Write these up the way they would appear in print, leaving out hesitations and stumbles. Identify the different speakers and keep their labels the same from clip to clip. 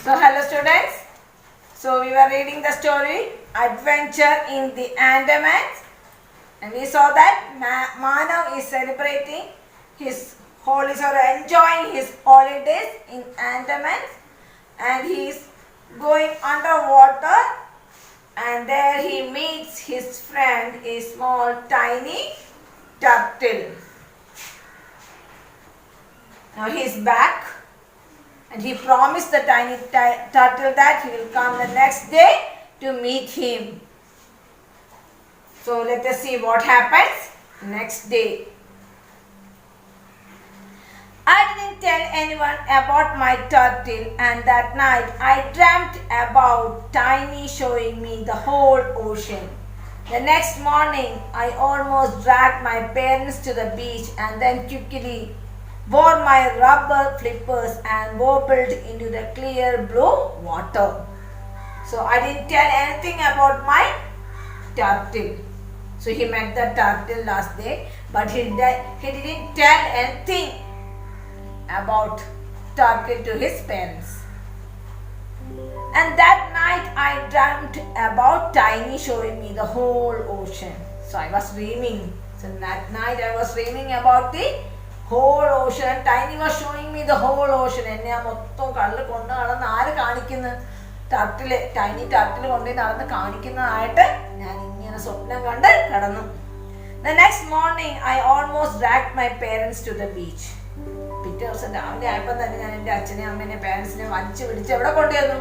Speaker 1: So hello students. So we were reading the story Adventure in the Andamans, and we saw that Manav is celebrating his holidays or enjoying his holidays in Andamans, and he is going underwater, and there he meets his friend, a small tiny turtle. Now he is back. And he promised the tiny turtle that he will come the next day to meet him. So let us see what happens next day. I didn't tell anyone about my turtle, and that night I dreamt about Tiny showing me the whole ocean. The next morning I almost dragged my parents to the beach and then quickly wore my rubber flippers and wobbled into the clear blue water. So I didn't tell anything about my turtle. So he met the turtle last day, but he didn't tell anything about turtle to his parents. And that night I dreamt about Tiny showing me the whole ocean. So I was dreaming. So that night I was dreaming about the whole ocean, and Tiny was showing me the whole ocean. എന്നെ ആ മൊത്തം കടലിൽ കൊണ്ട് നടന്ന് ആര് കാണിക്കുന്നു? Tiny turtle കൊണ്ട് നടന്ന് കാണിക്കുന്നതായിട്ട് ഞാൻ ഇങ്ങനെ സ്വപ്നം കണ്ട് കിടന്നു. The next morning I almost dragged my parents to the beach. പിറ്റേ ദിവസം രാവിലെ ആയപ്പോൾ തന്നെ ഞാൻ എൻ്റെ അച്ഛനെയും അമ്മേനെയും പാരൻസിനെ വലിച്ചു പിടിച്ച് എവിടെ കൊണ്ടുവന്നു?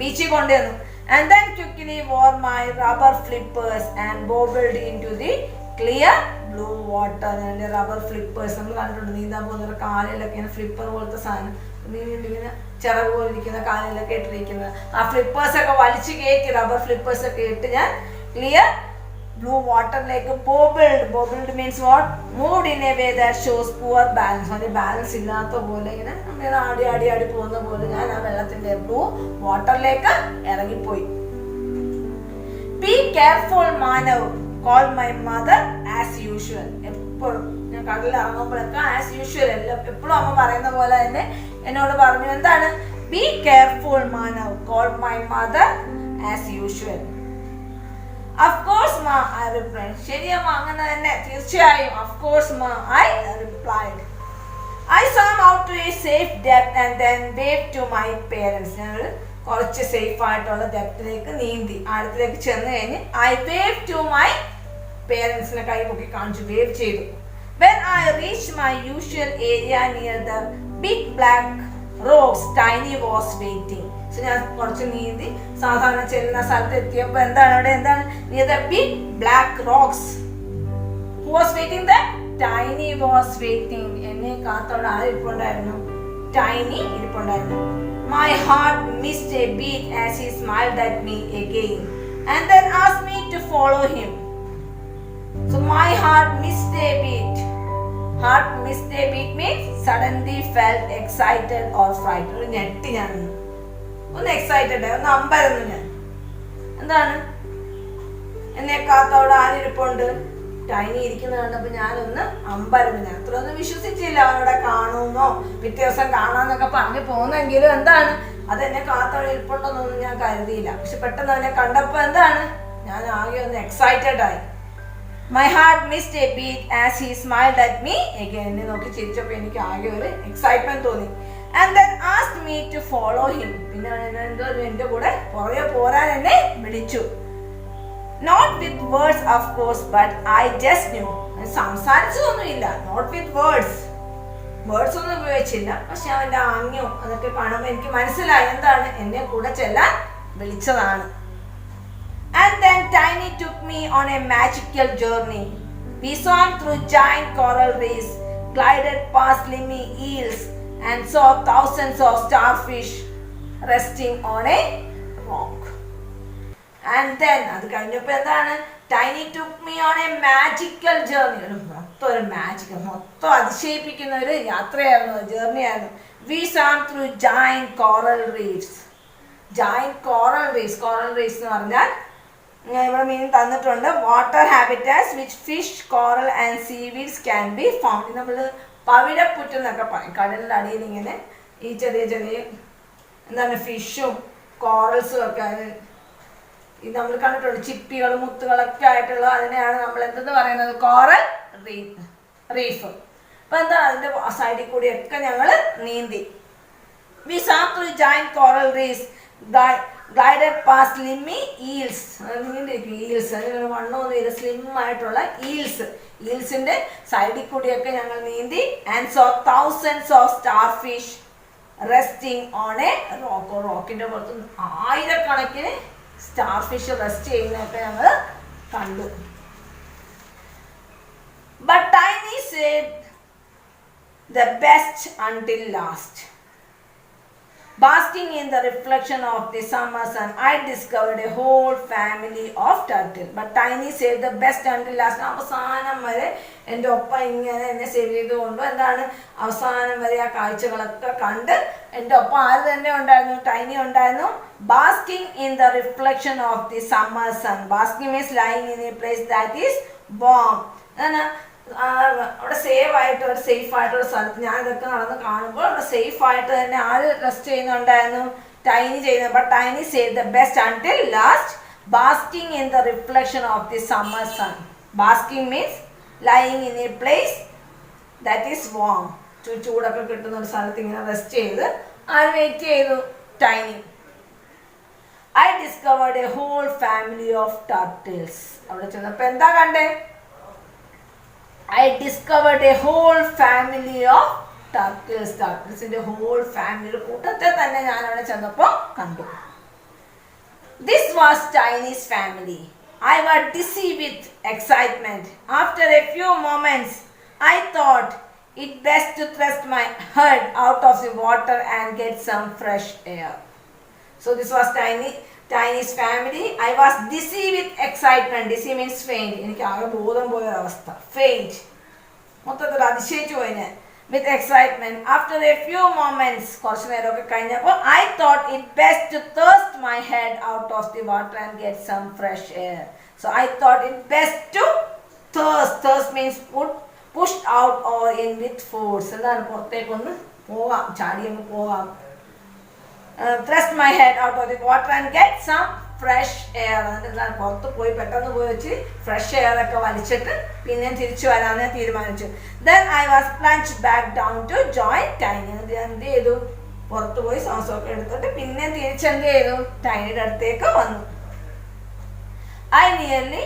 Speaker 1: ബീച്ചിൽ കൊണ്ടുവന്നു. And then quickly wore my rubber flippers and wobbled into the clear blue water. അതിൻ്റെ റബ്ബർ ഫ്ലിപ്പേഴ്സ് നമ്മൾ കണ്ടിട്ടുണ്ട്, നീന്താൻ പോകുന്ന കാലിലൊക്കെ ഇങ്ങനെ ഫ്ലിപ്പർ പോലത്തെ സാധനം ഇങ്ങനെ ചിറക് പോലെ ഇരിക്കുന്ന കാലിലൊക്കെ ഇട്ടിരിക്കുന്നത്. ആ ഫ്ലിപ്പേഴ്സൊക്കെ വലിച്ചു കയറ്റി, റബ്ബർ ഫ്ലിപ്പേഴ്സൊക്കെ ഇട്ട് ഞാൻ ക്ലിയർ ബ്ലൂ വാട്ടറിലേക്ക് bobbled means what moved in a way that shows poor balance. അതിന് ബാലൻസ് ഇല്ലാത്ത പോലെ ഇങ്ങനെ നമ്മൾ ആടി പോകുന്ന പോലെ ഞാൻ ആ വെള്ളത്തിൻ്റെ ബ്ലൂ വാട്ടറിലേക്ക് ഇറങ്ങിപ്പോയി. Be careful Manav called my mother as usual. എപ്പോഴും ഞാൻ കടലിൽ ഇറങ്ങുമ്പോഴൊക്കെ ആസ് യൂഷ്വൽ എപ്പോഴും അമ്മ പറയുന്ന പോലെ തന്നെ എന്നോട് പറഞ്ഞു, എന്താണ്? Be careful Manav called my mother as usual. Of course ma, I replied. ശരിയമ്മ, അങ്ങനെ തന്നെ, തീർച്ചയായും. Of course ma, I replied. I swam out to a safe depth and then waved to my parents. ഞങ്ങൾ കുറച്ച് സേഫ് ആയിട്ടുള്ള ഡെപ്തിലേക്ക് നീന്തി ആഴത്തിലേക്ക് ചെന്ന് കഴിഞ്ഞ് I waved to my പേരൻസിനെ കൈ പൊക്കി കാണിച്ചു, വേവ് ചെയ്തു. When I reached my usual area near the big black rocks, Tiny was waiting. So ഞാൻ കുറച്ച് നീന്തി സാധാരണ ചെല്ലുന്ന സ്ഥലത്ത് എത്തിയപ്പോൾ എന്താണ് near the big black rocks. Who was waiting there? Tiny was waiting. എന്നെ കാത്തോടെ ആര് ഇരിപ്പുണ്ടായിരുന്നു? Tiny ഇരിപ്പുണ്ടായിരുന്നു. My heart missed a beat as he smiled at me again and then asked me to follow him. So my heart missed a beat. Heart missed a beat means suddenly felt excited or frightened. ഞെട്ടി ഞാൻ ഒന്ന് excited ആയി, ഒന്ന് അമ്പരന്നു ഞാൻ. എന്താണ്? എന്നെ കാത്തോടെ ആരിരിപ്പുണ്ട്? Tiny ഇരിക്കുന്നത് കണ്ടപ്പോൾ ഞാനൊന്ന് അമ്പരന്നു. ഞാൻ അത്രയൊന്നും വിശ്വസിച്ചില്ല അവനോടെ കാണുമെന്നോ പിറ്റേ ദിവസം കാണാന്നൊക്കെ പറഞ്ഞു പോകുന്നെങ്കിലും എന്താണ്, അതെന്നെ കാത്തോടെ ഇരിപ്പുണ്ടെന്നൊന്നും ഞാൻ കരുതിയില്ല. പക്ഷെ പെട്ടെന്ന് അവനെ കണ്ടപ്പോൾ എന്താണ്, ഞാൻ ആകെ ഒന്ന് എക്സൈറ്റഡ് ആയി. My heart missed a beat as he smiled at me again. എന്നെ നോക്കി ചിരിച്ചപ്പോൾ എനിക്ക് ആകെ ഒരു എക്സൈറ്റ്മെന്റ് തോന്നി. And then asked me to follow him. പിന്നെ എന്തോ എൻ്റെ കൂടെ പുറകെ പോരാൻ എന്നെ വിളിച്ചു. Not with words of course, but I just knew. സംസാരിച്ചതൊന്നുമില്ല. Not with words. Words ഒന്നും ഉപയോഗിച്ചില്ല. പക്ഷെ അവൻ്റെ ആംഗ്യവും അതൊക്കെ കാണുമ്പോൾ എനിക്ക് മനസ്സിലായി എന്താണ്, എന്നെ കൂടെ ചെല്ലാൻ വിളിച്ചതാണ്. And then Tiny took me on a magical journey. We swam through giant coral reefs, glided past slimy eels, and saw thousands of starfish resting on a rock. And then അത് കഴിഞ്ഞപ്പോൾ എന്താണ്, Tiny took me on a magical journey. ഒരു magical, മൊത്തം അതിശയിപ്പിക്കുന്ന ഒരു യാത്രയായിരുന്നു, journey ആയിരുന്നു. We swam through giant coral reefs. Giant coral reefs. Coral reefs എന്ന് പറഞ്ഞാൽ ഇവിടെ മീൻ തന്നിട്ടുണ്ട്, water habitats which fish, coral and seaweeds can be found. നമ്മൾ പവിഴപ്പുറ്റ് എന്നൊക്കെ പറയും. കടലിൻ്റെ അടിയിൽ ഇങ്ങനെ ഈ ചെറിയ ചെറിയ എന്താണ് ഫിഷും കോറൽസും ഒക്കെ ഇത് നമ്മൾ കണ്ടിട്ടുണ്ട്. ചിപ്പികളും മുത്തുകളൊക്കെ ആയിട്ടുള്ള അതിനെയാണ് നമ്മൾ എന്തെന്ന് പറയുന്നത്, കോറൽ റീഫ്. അപ്പൊ എന്താണ് അതിന്റെ സൈഡിൽ കൂടിയൊക്കെ ഞങ്ങൾ നീന്തി. We saw through giant coral reefs, glided past slimy eels. Eels അതിന് വണ്ണമൊന്നുമില്ല, സ്ലിം ആയിട്ടുള്ള ഈൽസിന്റെ സൈഡിൽ കൂടിയൊക്കെ ഞങ്ങൾ നീന്തി. And saw thousands of starfish resting on a rock. റോക്കിന്റെ പുറത്ത് ആയിരക്കണക്കിന് സ്റ്റാർ ഫിഷ് റെസ്റ്റ് ചെയ്യുന്നതൊക്കെ ഞങ്ങൾ കണ്ടു. But Tiny said the best until last. Basking in the reflection of the summer sun, I discovered a whole family of turtle. But Tiny said the best until last. അവസാനം വരെ എൻ്റെ ഒപ്പം ഇങ്ങനെ എന്നെ save ചെയ്തുകൊണ്ട് എന്താണ് അവസാനം വരെ ആ കാഴ്ചകളൊക്കെ കണ്ട് എൻ്റെ ഒപ്പം ആര് തന്നെ ഉണ്ടായിരുന്നു, ടൈനി ഉണ്ടായിരുന്നു. Basking in the reflection of the summer sun. Basking means lying in a place that is warm. അവിടെ സേഫ് ആയിട്ടുള്ള സ്ഥലത്ത് ഞാൻ ഇതൊക്കെ നടന്ന് കാണുമ്പോൾ അവിടെ സേഫ് ആയിട്ട് തന്നെ ആര് റെസ്റ്റ് ചെയ്യുന്നുണ്ടായിരുന്നു, ടൈനി ചെയ്യുന്നത്. But Tiny save the best until last. Basking in the reflection of the summer sun. Basking means lying in a place that is warm. ചൂടൊക്കെ കിട്ടുന്ന ഒരു സ്ഥലത്ത് ഇങ്ങനെ റെസ്റ്റ് ചെയ്ത് ആര് വെയിറ്റ് ചെയ്തു, Tiny. I discovered a whole family of turtles. അവിടെ ചെന്നപ്പോൾ എന്താ കണ്ടേ, I discovered a whole family of turtles. Turtlesന്റെ whole family കൂട്ടത്തെ തന്നെ ഞാൻ അവിടെ ചെന്നപ്പോൾ കണ്ടു. This was Tiny's family. I was dizzy with excitement. After a few moments, I thought it best to thrust my head out of the water and get some fresh air. So this was Tiny's family. I was dizzy with excitement. Dizzy means faint. എനിക്ക് ആകെ ബോധം പോയ അവസ്ഥ. Faint. മൊത്തത്തിൽ അതിശയിച്ചു പോയി ഞാൻ. With excitement. After a few moments, കുറച്ച് നേരമൊക്കെ കഴിഞ്ഞപ്പോൾ I thought it best to thrust my head out of the water and get some fresh air. So I thought it best to thirst. Thirst means pushed out or in with force. എന്താണ് പുറത്തേക്കൊന്ന് പോകാം, ചാടി അങ്ങ് പോകാം. Thrust my head out of the water and get some fresh air. എന്താണ് പുറത്ത് പോയി പെട്ടെന്ന് പോയി വെച്ച് ഫ്രഷ് എയർ ഒക്കെ വലിച്ചിട്ട് പിന്നെ തിരിച്ചു വരാൻ തീരുമാനിച്ചു. Then I was plunged back down to join Tiny. എന്ത് ചെയ്തു, പുറത്ത് പോയി ശ്വാസമൊക്കെ എടുത്തിട്ട് പിന്നെ തിരിച്ചെന്ത് ചെയ്തു, ടൈനിയുടെ അടുത്തേക്ക് വന്നു. I nearly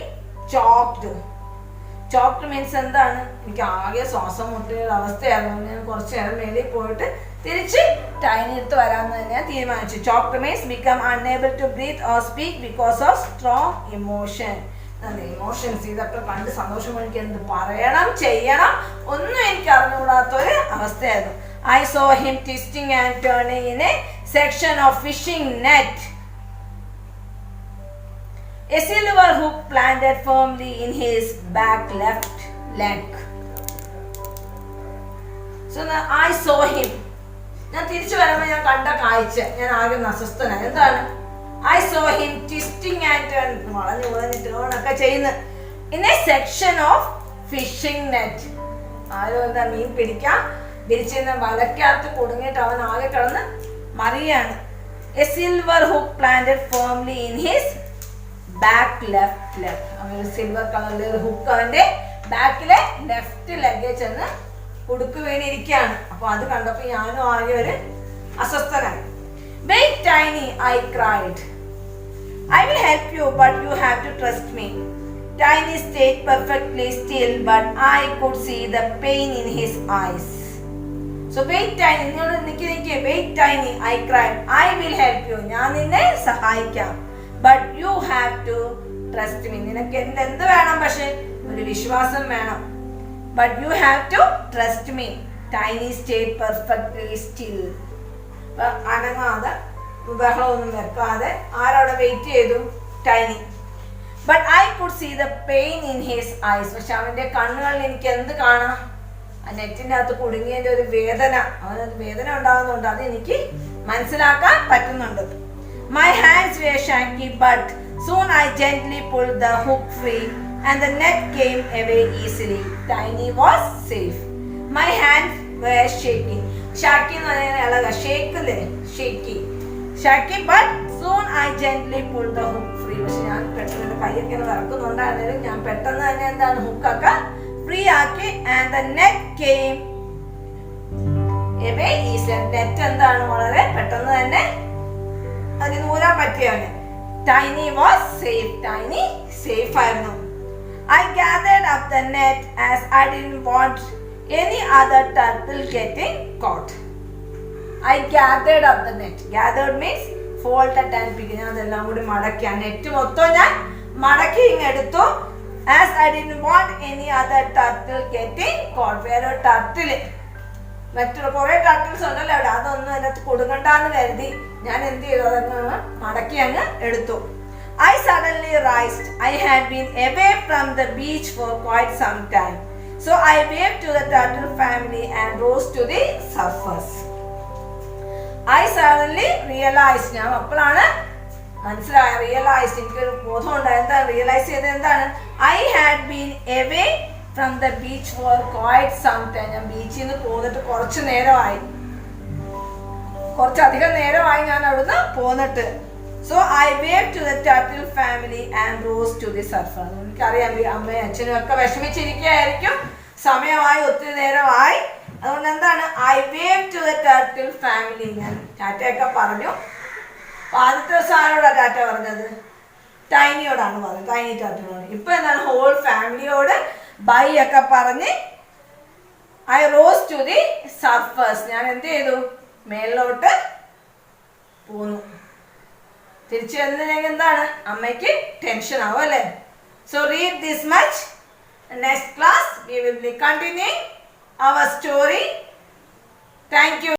Speaker 1: choked. Choked means എന്താണ്, എനിക്ക് ആകെ ശ്വാസം മുട്ടിയ അവസ്ഥയായിരുന്നു. ഞാൻ കുറച്ച് നേരം മേളിൽ പോയിട്ട് തിരിച്ച് ടൈനി എടുത്ത് വരാമെന്ന് തന്നെ തീരുമാനിച്ചു. Choked means become unable to breathe or speak because of strong emotion. Emotions ഇതൊക്കെ കണ്ട് സന്തോഷം എനിക്ക് എന്ത് പറയണം ചെയ്യണം ഒന്നും എനിക്ക് അറിഞ്ഞുകൂടാത്തൊരു അവസ്ഥയായിരുന്നു. I saw him twisting and turning in a section of fishing net. A silver hook planted firmly in his back left leg. So now I saw him. ഞാൻ തിരിച്ചു വരുമ്പോൾ ഞാൻ കണ്ട കാഴ്ച ഞാൻ ആകെ അസ്വസ്ഥനായി. എന്താണ്, I saw him twisting and വളഞ്ഞു ടേണൊക്കെ ചെയ്യുന്ന in a section of fishing net. ആരോ എന്താ മീൻ പിടിക്കാൻ വിരിച്ചിരുന്ന വലക്കകത്ത് കുടുങ്ങിയിട്ട് അവൻ ആകെ കിടന്ന് മറിയാണ്. A silver hook planted firmly in his back left leg. അവന് സിൽവർ കളറിലെ ഹുക്ക് അവന്റെ ബാക്കിലെ ലെഫ്റ്റ് ലെഗിൽ ചെന്ന് കുടുക്ക് വീണിരിക്കുകയാണ്. അപ്പൊ അത് കണ്ടപ്പോൾ ഞാനും ആകെ ഒരു അസ്വസ്ഥനായി. Wait Tiny, I cried. I will help you, but you have to trust me. Tiny stayed perfectly still, but I could see the pain in his eyes. So wait Tiny, Nick wait Tiny, I cried. I will help you. ഞാൻ നിന്നെ സഹായിക്കാം. But you have to trust me. നിനക്ക് എന്ത് വേണം, പക്ഷെ ഒരു വിശ്വാസം വേണം. But you have to trust me. Tiny stayed perfectly still. അനങ്ങാതെ ബഹളമൊന്നും വെക്കാതെ ആരവിടെ വെയിറ്റ് ചെയ്തു, tiny. But I could see the pain in his eyes. പക്ഷെ അവന്റെ കണ്ണുകളിൽ എനിക്ക് എന്ത് കാണാം, ആ നെറ്റിൻ്റെ അകത്ത് കുടുങ്ങിയതിന്റെ ഒരു വേദന, അവനത് വേദന ഉണ്ടാകുന്നുണ്ട്, അത് എനിക്ക് മനസ്സിലാക്കാൻ പറ്റുന്നുണ്ട്. My hands were shaky, but soon I gently pulled the hook free and the net came away easily. Tiny was safe. My hands were shaking. Shaky എന്ന് പറഞ്ഞാൽ ഷേക്ക് അല്ലേ, shaky. shaky, but soon I gently pulled the hook free. പക്ഷെ ഞാൻ പെട്ടെന്ന് കൈയൊക്കെ നടക്കുന്നുണ്ടായിരുന്നെങ്കിലും ഞാൻ പെട്ടെന്ന് തന്നെ എന്താണ് ഹുക്കൊക്കെ ഫ്രീ ആക്കി. and the net came away easily. Net എന്താണ് വളരെ പെട്ടെന്ന് തന്നെ അതിന് നൂരാൻ പറ്റിയാണ്. Tiny was safe. Tiny safe ആയിരുന്നു. I gathered up the net as I didn't want any other turtle getting caught. I gathered up the net. Gathered means folded and picked. ഞാൻ അതെല്ലാം കൂടി മടക്കി ആ നെറ്റ് മൊത്തം ഞാൻ മടക്കി ഇങ്ങെടുത്തു. As I didn't want any other turtle getting caught. വേറെ turtle മറ്റുള്ള കുറെ ടർട്ടിൽസ് ഉണ്ടല്ലോ അവിടെ, അതൊന്നും അതിനകത്ത് കൊടുക്കണ്ടെന്ന് കരുതി ഞാൻ എന്ത് ചെയ്തു, അതങ്ങ് മടക്കി അങ്ങ് എടുത്തു. I suddenly realized I had been away from the beach for quite some time. So I waved to the turtle family and rose to the surface. I suddenly realized, ഞാൻ അപ്പോഴാണ് മനസ്സിലായ, റിയലൈസ്, എനിക്കൊരു ബോധം ഉണ്ടായത്. എന്താ റിയലൈസ് ചെയ്തത് എന്താണ്? I had been away from the beach for quite some time. ഞാൻ ബീച്ചിൽ നിന്ന് പോന്നിട്ട് കുറച്ചധികം നേരമായി ഞാൻ അവിടുന്ന് പോന്നിട്ട്. So I waved to the turtle family and rose to the surface. എനിക്കറിയാം അമ്മയും അച്ഛനും ഒക്കെ വിഷമിച്ചിരിക്കുകയായിരിക്കും, സമയമായി, ഒത്തിരി നേരമായി. അതുകൊണ്ട് എന്താണ്, I waved to the turtle family. ഞാൻ ടാറ്റയൊക്കെ പറഞ്ഞു. ആദ്യത്തെ സാധനോടാ ടാറ്റ പറഞ്ഞത്? ടൈനിയോടാണ് പറഞ്ഞത്, ടൈനി ടർട്ടിനോട്. ഇപ്പൊ എന്താണ്, ഹോൾ ഫാമിലിയോട് ബൈ ഒക്കെ പറഞ്ഞ് I rose to the surface. ഞാൻ എന്ത് ചെയ്തു, മേലോട്ട് പോന്നു. തിരിച്ചു വരുന്നതിലേക്ക് എന്താണ്, അമ്മയ്ക്ക് ടെൻഷൻ ആവും അല്ലേ. So read this much. Next class we will be continuing our story. Thank you.